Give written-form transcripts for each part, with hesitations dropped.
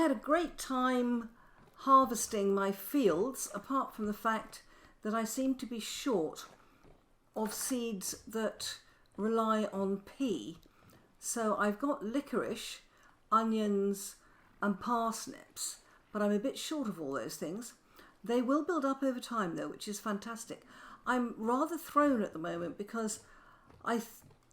had a great time harvesting my fields, apart from the fact that I seem to be short of seeds that rely on pea. So I've got licorice, onions and parsnips, but I'm a bit short of all those things. They will build up over time though, which is fantastic. I'm rather thrown at the moment because I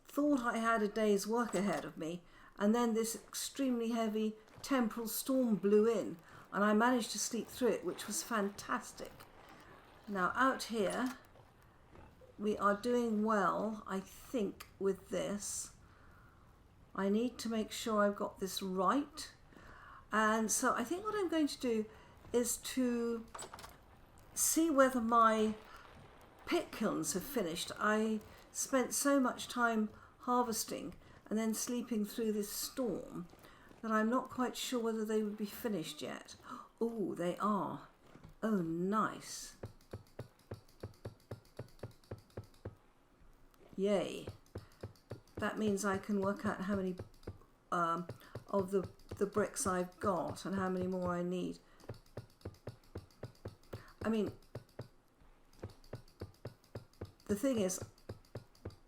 thought I had a day's work ahead of me, and then this extremely heavy temporal storm blew in and I managed to sleep through it, which was fantastic. Now out here we are doing well, I think, with this. I need to make sure I've got this right, and so I think what I'm going to do is to see whether my pit kilns have finished. I spent so much time harvesting and then sleeping through this storm that I'm not quite sure whether they would be finished yet. Oh, they are. Oh, nice. Yay. That means I can work out how many of the bricks I've got and how many more I need. I mean, the thing is,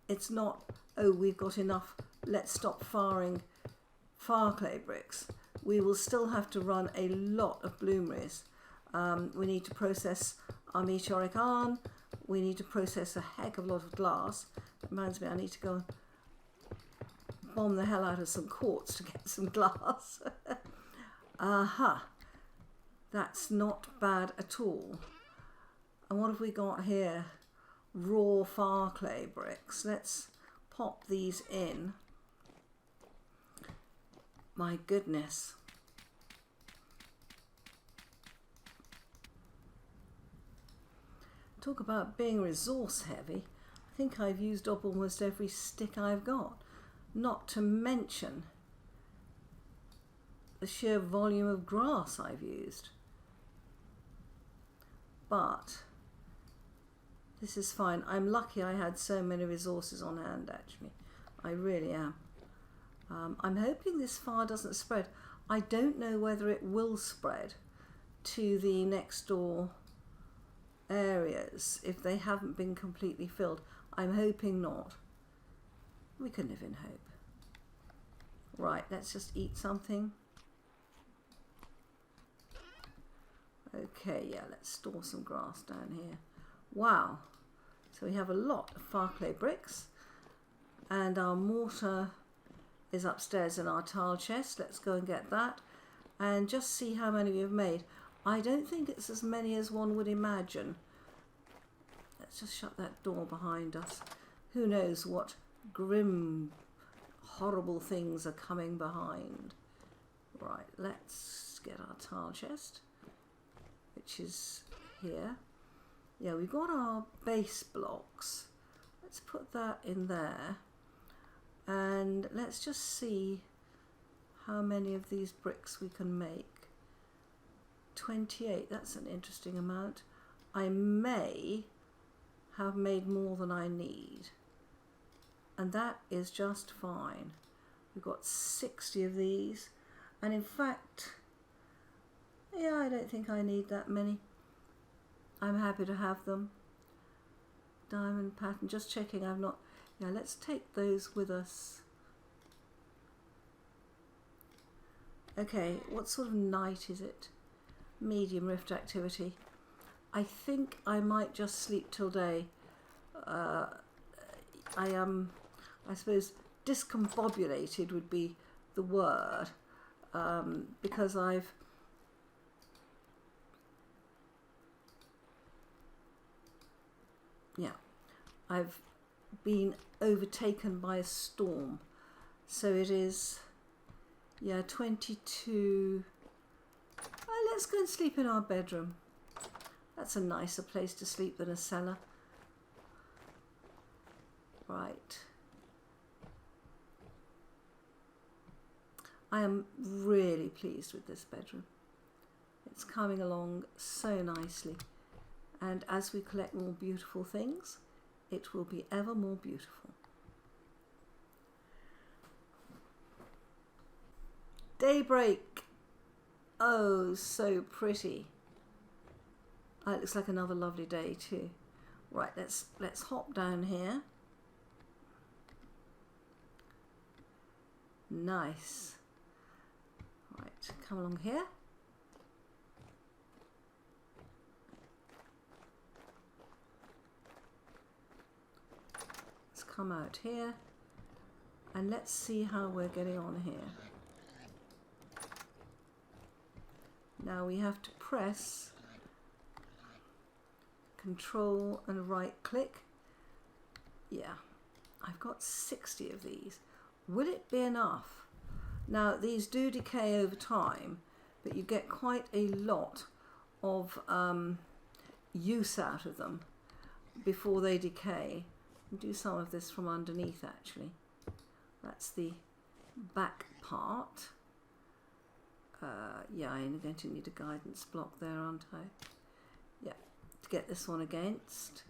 it's not, oh, we've got enough, let's stop firing fire clay bricks. We will still have to run a lot of bloomeries. We need to process our meteoric iron. We need to process a heck of a lot of glass. That reminds me, I need to go and bomb the hell out of some quartz to get some glass. Aha. That's not bad at all. And what have we got here? Raw fire clay bricks. Let's pop these in. My goodness. Talk about being resource heavy. I think I've used up almost every stick I've got. Not to mention the sheer volume of grass I've used. But this is fine. I'm lucky I had so many resources on hand, actually. I really am. I'm hoping this fire doesn't spread. I don't know whether it will spread to the next door areas if they haven't been completely filled. I'm hoping not. We can live in hope. Right, let's just eat something. Okay, yeah, let's store some grass down here. Wow. So we have a lot of fire clay bricks, and our mortar is upstairs in our tile chest. Let's go and get that and just see how many we've made. I don't think it's as many as one would imagine. Let's just shut that door behind us. Who knows what grim, horrible things are coming behind. Right, let's get our tile chest, which is here. Yeah, we've got our base blocks. Let's put that in there. And let's just see how many of these bricks we can make. 28, that's an interesting amount. I may have made more than I need, and that is just fine. We've got 60 of these, and in fact, yeah, I don't think I need that many. I'm happy to have them. Diamond pattern, just checking I've not, yeah, let's take those with us. Okay, what sort of night is it? Medium rift activity. I think I might just sleep till day. I am, I suppose, discombobulated would be the word, because I've been overtaken by a storm. So it is, yeah, 22. Oh, let's go and sleep in our bedroom. That's a nicer place to sleep than a cellar. Right. I am really pleased with this bedroom. It's coming along so nicely. And as we collect more beautiful things, it will be ever more beautiful. Daybreak. Oh, so pretty. Oh, it looks like another lovely day too. Right, let's hop down here. Nice. Right, come along here. Let's come out here and let's see how we're getting on here. Now we have to press Control and right click. Yeah, I've got 60 of these. Will it be enough? Now these do decay over time, but you get quite a lot of use out of them before they decay. I'll do some of this from underneath actually. That's the back part. Yeah, I'm going to need a guidance block there, aren't I? Yeah, to get this one against.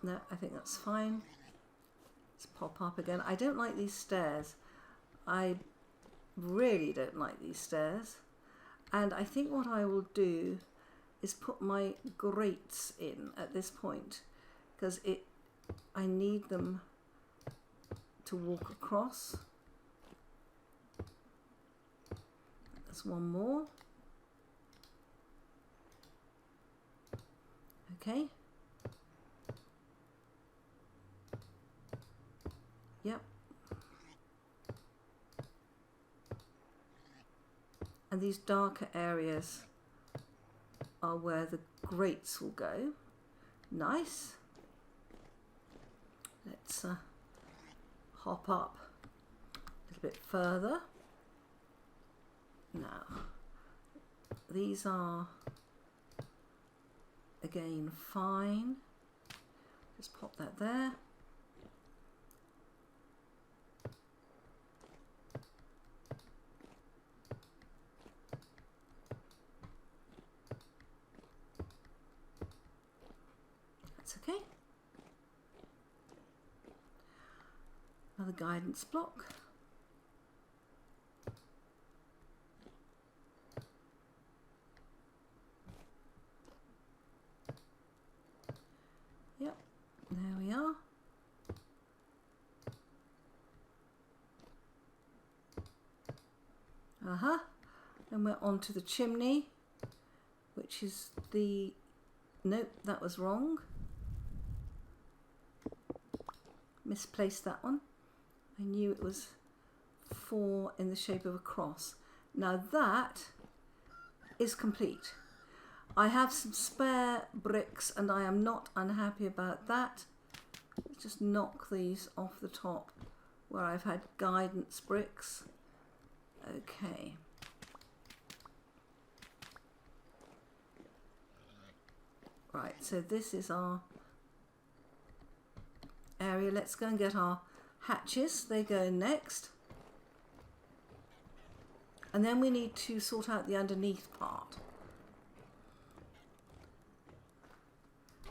No, I think that's fine. Let's pop up again. I don't like these stairs. I really don't like these stairs. And I think what I will do is put my grates in at this point, because I need them to walk across. There's one more. Okay. Yep. And these darker areas are where the grates will go. Nice. Let's hop up a little bit further. Now, these are again fine. Just pop that there. That's okay. Another guidance block. Yep, there we are. Then we're on to the chimney, which is the, nope, that was wrong. Misplaced that one. I knew it was 4 in the shape of a cross. Now that is complete. I have some spare bricks and I am not unhappy about that. Let's just knock these off the top where I've had guidance bricks. Okay. Right, so this is our area. Let's go and get our hatches. They go next. And then we need to sort out the underneath part.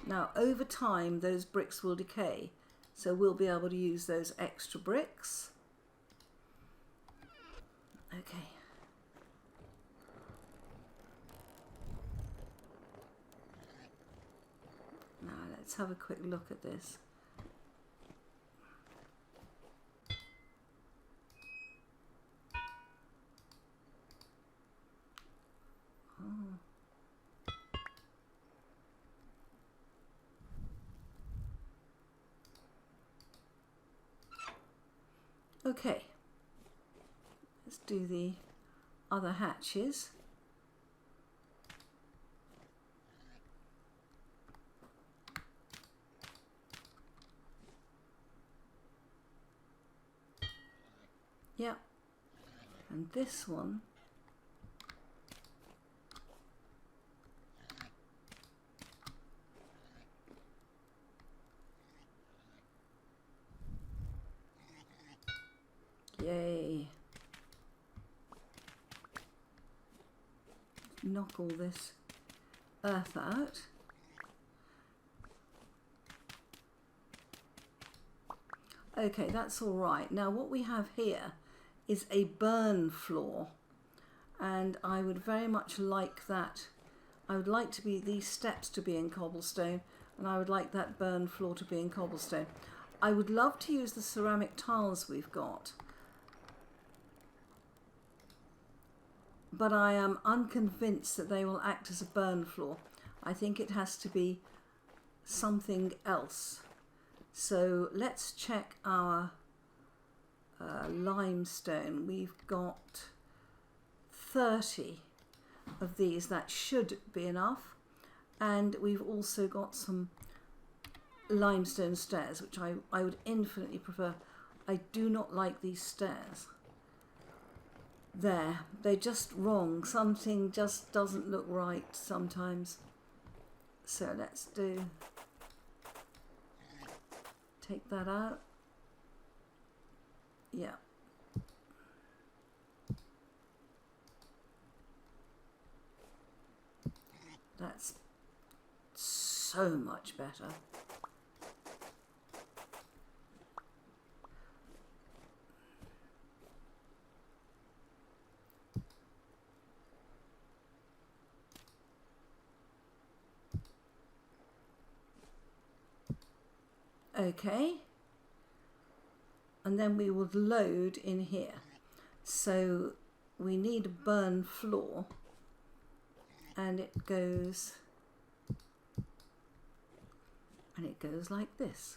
Now, over time, those bricks will decay, so we'll be able to use those extra bricks. Okay. Now, let's have a quick look at this. Okay, let's do the other hatches. Yep, and this one . Yay. Knock all this earth out. Okay, that's all right. Now what we have here is a burn floor, and I would very much like that. I would like to be these steps to be in cobblestone, and I would like that burn floor to be in cobblestone. I would love to use the ceramic tiles we've got, but I am unconvinced that they will act as a burn floor. I think it has to be something else. So let's check our limestone. We've got 30 of these. That should be enough. And we've also got some limestone stairs, which I would infinitely prefer. I do not like these stairs. There, they're just wrong. Something just doesn't look right sometimes. So let's take that out. Yeah. That's so much better. Okay, and then we would load in here. So we need a burn floor, and it goes like this.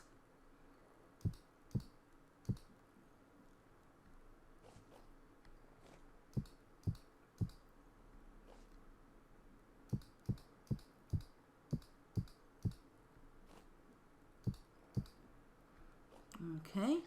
Okay.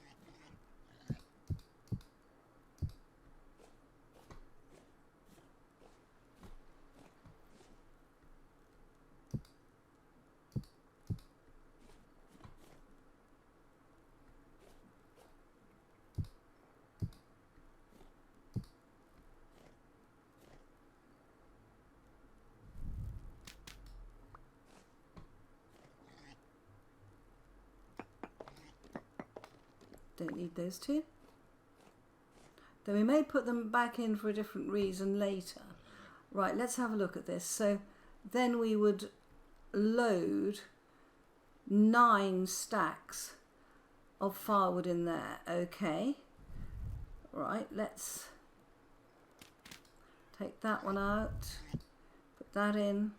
Don't need those two. Then we may put them back in for a different reason later. Right, let's have a look at this. So then we would load 9 stacks of firewood in there. Okay. Right, let's take that one out. Put that in.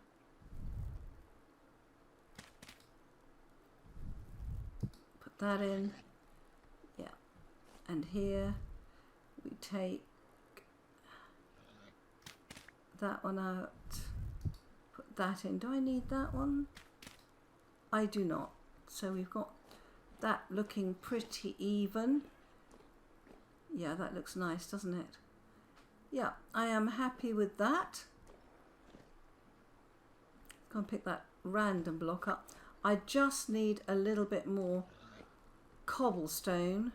Put that in. Yeah. And here we take that one out. Put that in. Do I need that one? I do not. So we've got that looking pretty even. Yeah, that looks nice, doesn't it? Yeah, I am happy with that. Go and pick that random block up. I just need a little bit more cobblestone.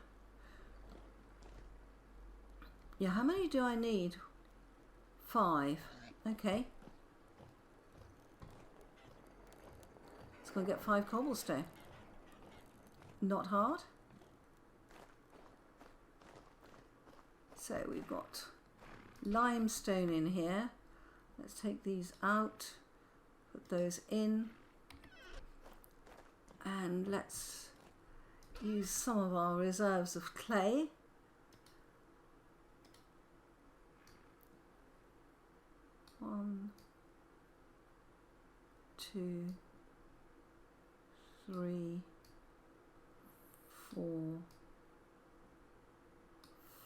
Yeah, how many do I need? 5. Okay. Let's go and get 5 cobblestone. Not hard. So we've got limestone in here. Let's take these out, put those in, and let's use some of our reserves of clay. One, 2, 3, 4,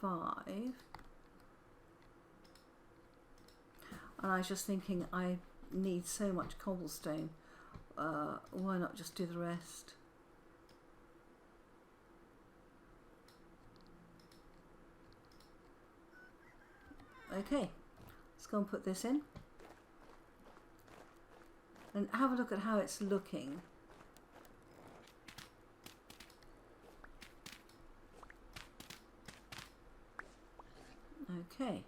5. And I was just thinking I need so much cobblestone. Why not just do the rest? Okay, let's go and put this in. And have a look at how it's looking. Okay.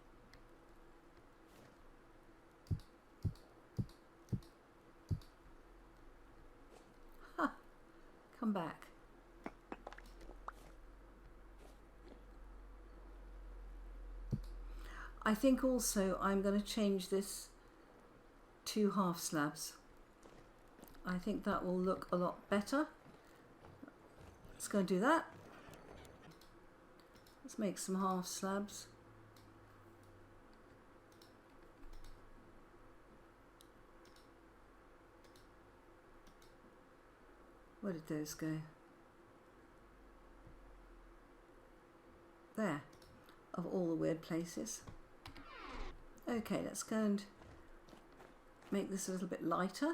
Come back. I think also I'm going to change this to half slabs. I think that will look a lot better. Let's go and do that. Let's make some half slabs. Where did those go? There, of all the weird places. Okay, let's go and make this a little bit lighter.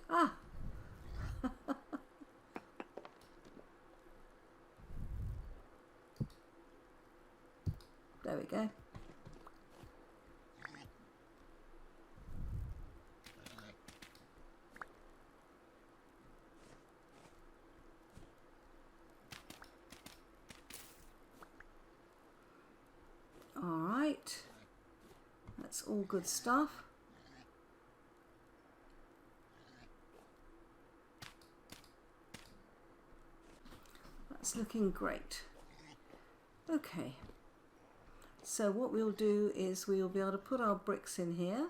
Ah! There we go. All right. That's all good stuff. That's looking great. Okay, so what we'll do is we'll be able to put our bricks in here.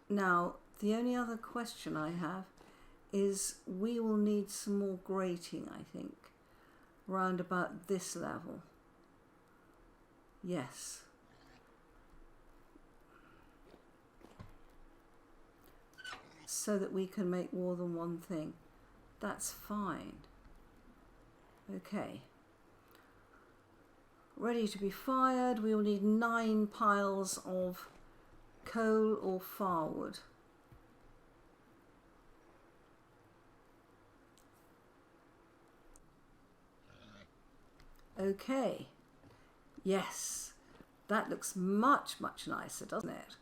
Now, the only other question I have is we will need some more grating, I think, round about this level. Yes. So that we can make more than one thing. That's fine. Okay. Ready to be fired. We will need 9 piles of coal or firewood. Okay. Yes. That looks much, much nicer, doesn't it?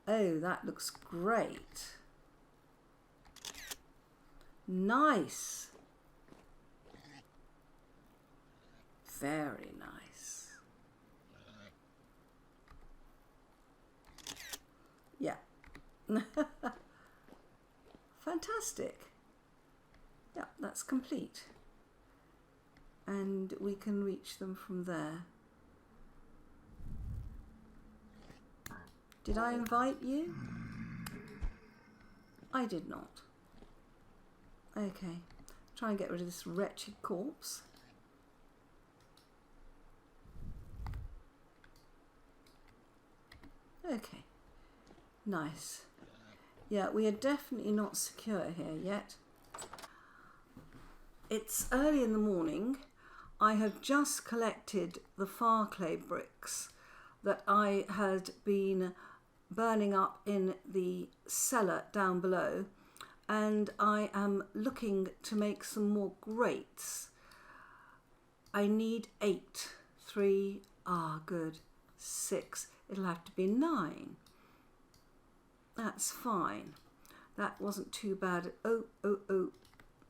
Oh, that looks great. Nice. Very nice. Yeah. Fantastic. Yeah, that's complete. And we can reach them from there. Did I invite you? I did not. Okay, try and get rid of this wretched corpse. Okay, nice. Yeah, we are definitely not secure here yet. It's early in the morning. I have just collected the far clay bricks that I had been burning up in the cellar down below, and I am looking to make some more grates. I need 8. 3, good. 6. It'll have to be 9. That's fine. That wasn't too bad. Oh.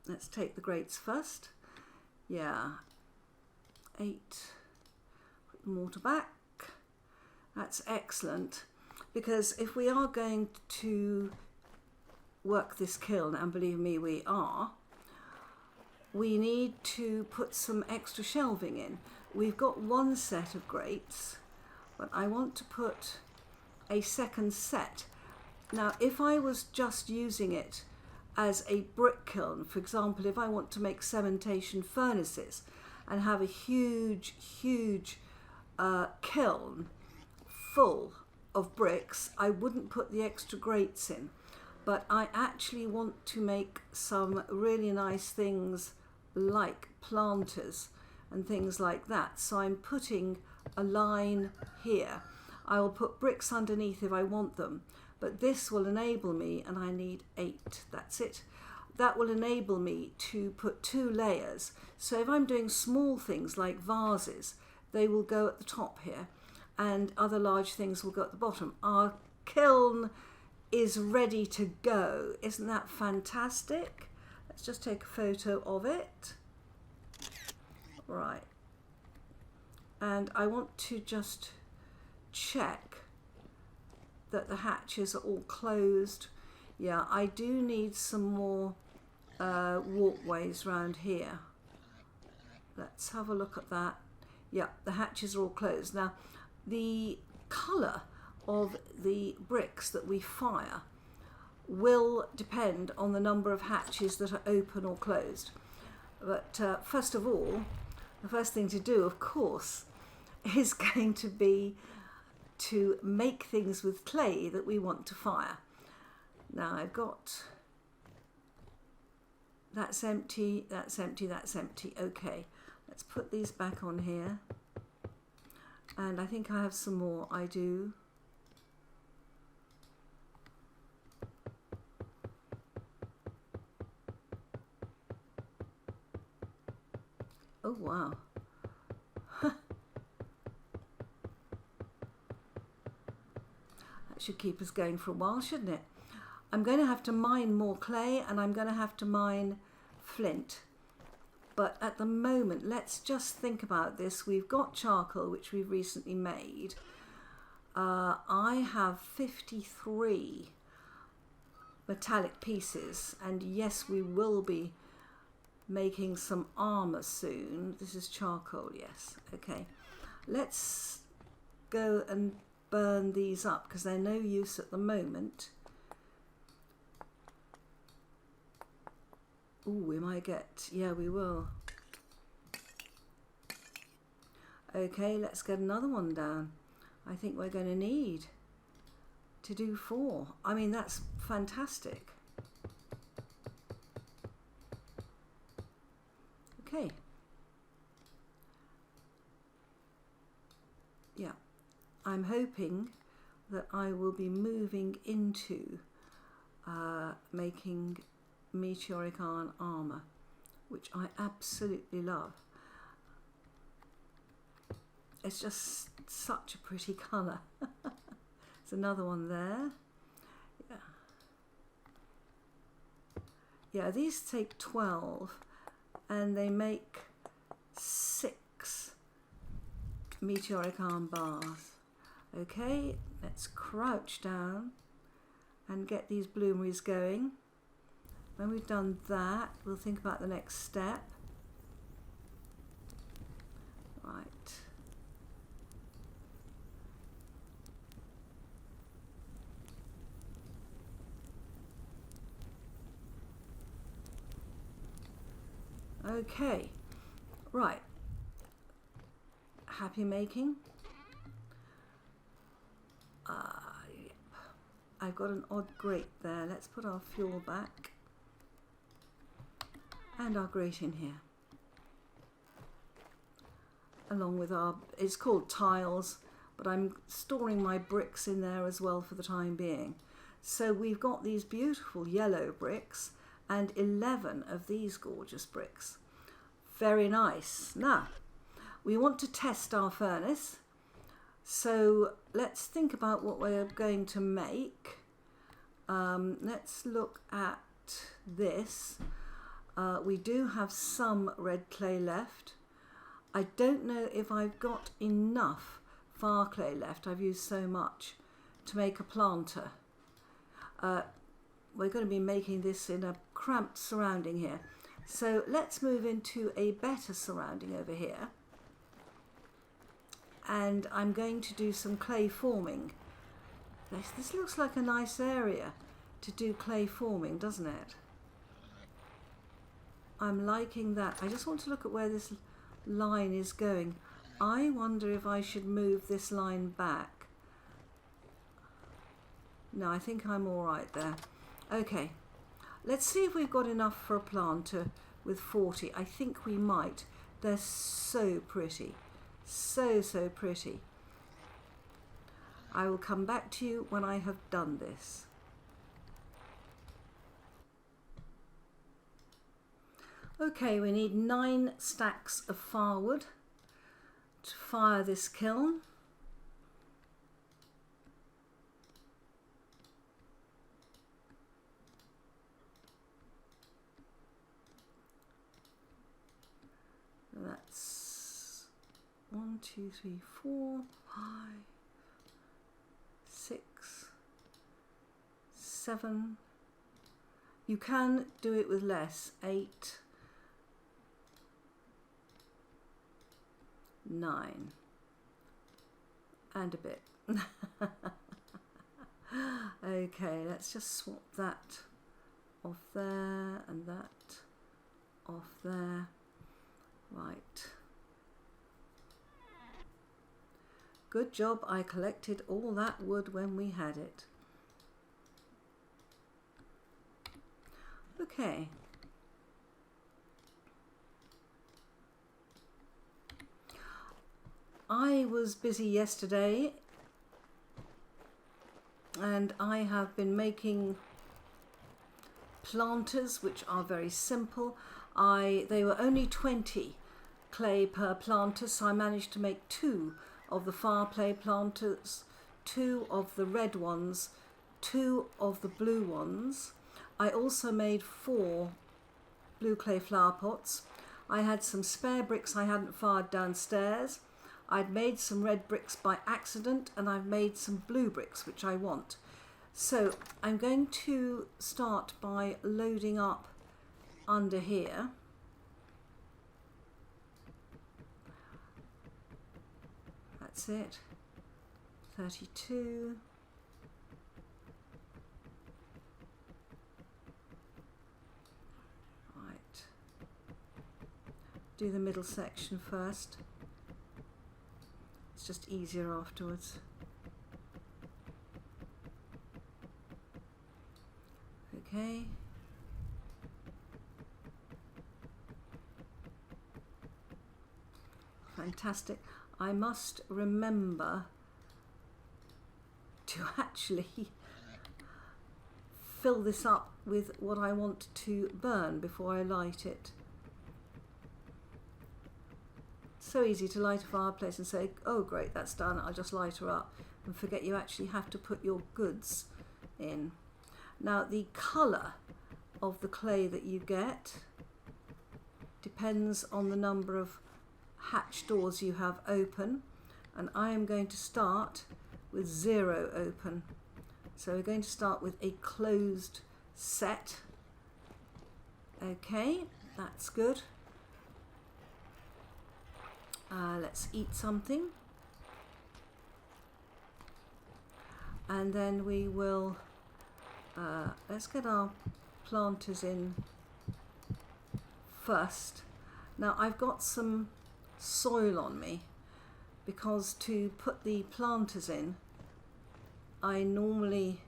Let's take the grates first. Yeah. 8. Put the mortar back. That's excellent, because if we are going to work this kiln, and believe me we are, we need to put some extra shelving in. We've got one set of grates, but I want to put a second set. Now, if I was just using it as a brick kiln, for example, if I want to make cementation furnaces and have a huge kiln full of bricks, I wouldn't put the extra grates in. But I actually want to make some really nice things like planters and things like that. So I'm putting a line here. I will put bricks underneath if I want them, but this will enable me, and I need 8, that's it. That will enable me to put 2 layers. So if I'm doing small things like vases, they will go at the top here, and other large things will go at the bottom. Our kiln is ready to go. Isn't that fantastic? Let's just take a photo of it. Right. And I want to just check that the hatches are all closed. Yeah, I do need some more walkways around here. Let's have a look at that. Yeah, the hatches are all closed. Now, the colour of the bricks that we fire will depend on the number of hatches that are open or closed. But first of all, the first thing to do, of course, is going to be to make things with clay that we want to fire. Now I've got, that's empty, that's empty, that's empty. Okay, let's put these back on here. And I think I have some more. I do. Oh wow. That should keep us going for a while, shouldn't it? I'm going to have to mine more clay and I'm going to have to mine flint. But at the moment, let's just think about this. We've got charcoal, which we've recently made. I have 53 metallic pieces, and yes, we will be making some armor soon. This is charcoal, yes. Okay, let's go and burn these up because they're no use at the moment. Oh, we might get, yeah, we will. Okay, let's get another one down. I think we're going to need to do 4. I mean, that's fantastic. Okay. Yeah, I'm hoping that I will be moving into making meteoric iron armor, which I absolutely love. It's just such a pretty colour. There's another one there. Yeah. Yeah, these take 12 and they make 6 meteoric iron bars. Okay, let's crouch down and get these bloomeries going. When we've done that, we'll think about the next step. Right. Okay. Right. Happy making. Yep. I've got an odd grate there. Let's put our fuel back. And our grate in here, along with our, it's called tiles, but I'm storing my bricks in there as well for the time being. So we've got these beautiful yellow bricks and 11 of these gorgeous bricks. Very nice. Now, we want to test our furnace. So let's think about what we're going to make. Let's look at this. We do have some red clay left. I don't know if I've got enough far clay left. I've used so much to make a planter. We're going to be making this in a cramped surrounding here. So let's move into a better surrounding over here. And I'm going to do some clay forming. This looks like a nice area to do clay forming, doesn't it? I'm liking that. I just want to look at where this line is going. I wonder if I should move this line back. No, I think I'm all right there. Okay, let's see if we've got enough for a planter with 40. I think we might. They're so pretty. So, so pretty. I will come back to you when I have done this. Okay, we need 9 stacks of firewood to fire this kiln. 1, 2, 3, 4, 5, 6, 7. You can do it with less. 8, 9, and a bit. Okay, let's just swap that off there and that off there. Right. Good job, I collected all that wood when we had it. Okay. I was busy yesterday and I have been making planters which are very simple. They were only 20 clay per planter, so I managed to make 2 of the fire clay planters, 2 of the red ones, 2 of the blue ones. I also made 4 blue clay flower pots. I had some spare bricks I hadn't fired downstairs. I'd made some red bricks by accident, and I've made some blue bricks which I want. So I'm going to start by loading up under here. That's it. 32. Right. Do the middle section first. It's just easier afterwards. Okay. Fantastic. I must remember to actually fill this up with what I want to burn before I light it. So easy to light a fireplace and say, oh great, that's done, I'll just light her up, and forget you actually have to put your goods in. Now the colour of the clay that you get depends on the number of hatch doors you have open, and I am going to start with 0 open. So we're going to start with a closed set. Okay, that's good. Let's eat something, and then we will let's get our planters in first. Now I've got some soil on me because to put the planters in I normally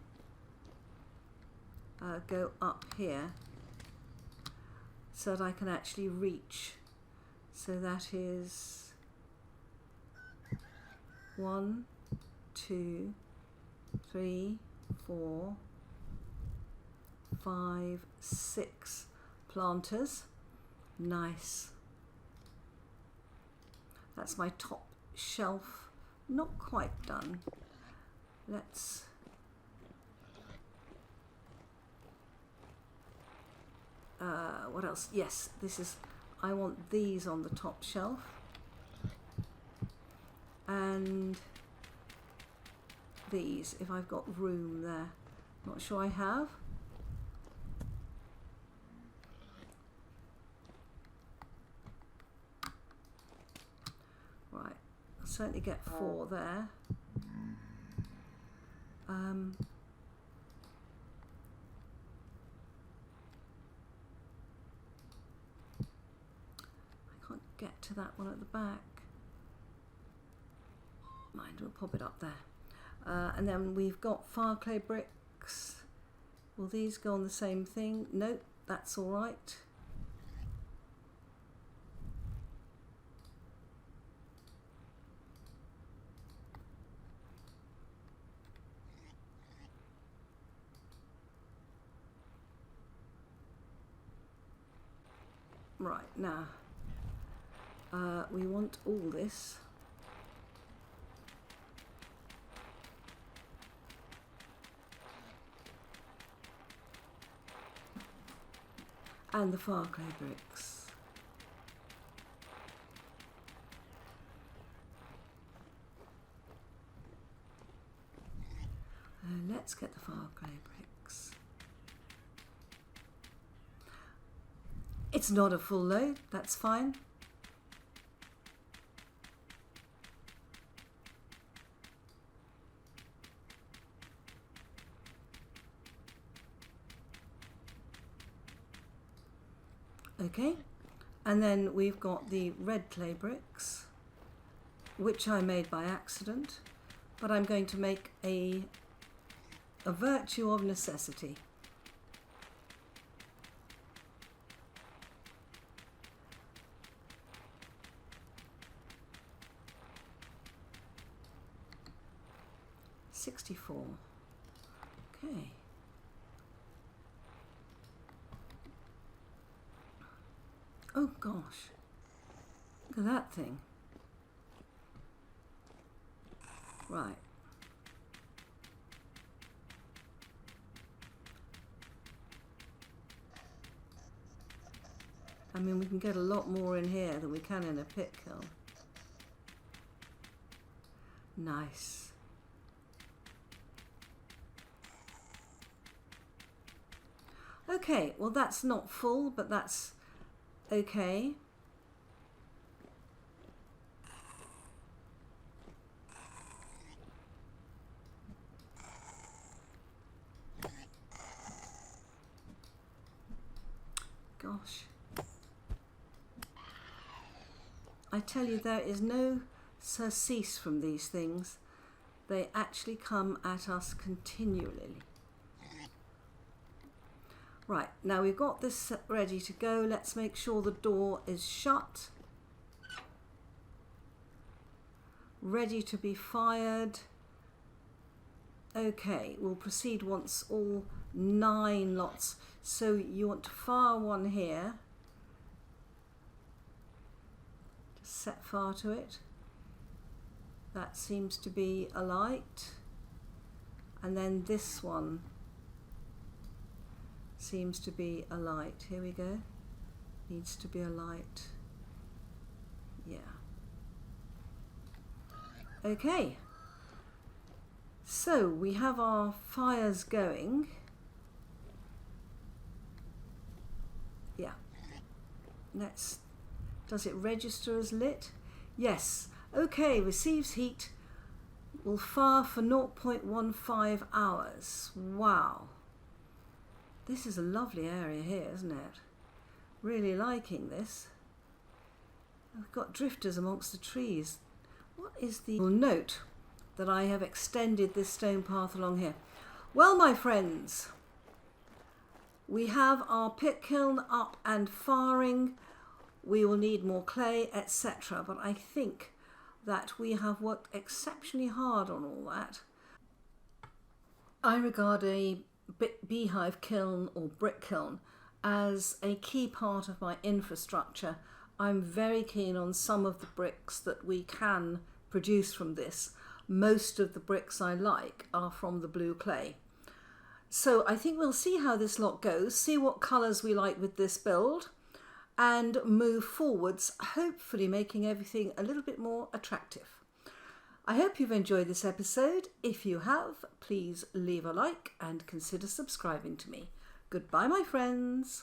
go up here so that I can actually reach. So that is 1, 2, 3, 4, 5, 6 planters. Nice. That's my top shelf. Not quite done. Let's what else? Yes, this is, I want these on the top shelf, and these if I've got room there. Not sure I have. Right, I'll certainly get 4 there. I can't get to that one at the back. Mind, we'll pop it up there. And then we've got fire clay bricks. Will these go on the same thing? Nope, that's all right. Right, now we want all this. And the fire clay bricks. let's get the fire clay bricks. It's not a full load, that's fine. Okay, and then we've got the red clay bricks, which I made by accident, but I'm going to make a virtue of necessity. $64. Okay. Oh gosh, look at that thing. Right. I mean, we can get a lot more in here than we can in a pit kiln. Nice. Okay, well that's not full, but that's okay. Gosh. I tell you, there is no surcease from these things. They actually come at us continually. Right, now we've got this ready to go. Let's make sure the door is shut. Ready to be fired. Okay, we'll proceed once all 9 lots. So you want to fire one here. Just set fire to it. That seems to be alight. And then this one seems to be alight. Here we go. Needs to be alight. Yeah. Okay. So we have our fires going. Yeah. Does it register as lit? Yes. Okay, receives heat. Will fire for 0.15 hours. Wow. This is a lovely area here, isn't it? Really liking this. I've got drifters amongst the trees. What is the... You'll note that I have extended this stone path along here. Well, my friends, we have our pit kiln up and firing. We will need more clay, etc. But I think that we have worked exceptionally hard on all that. I regard a beehive kiln or brick kiln as a key part of my infrastructure. I'm very keen on some of the bricks that we can produce from this. Most of the bricks I like are from the blue clay. So I think we'll see how this lot goes, see what colours we like with this build, and move forwards, hopefully making everything a little bit more attractive. I hope you've enjoyed this episode. If you have, please leave a like and consider subscribing to me. Goodbye, my friends.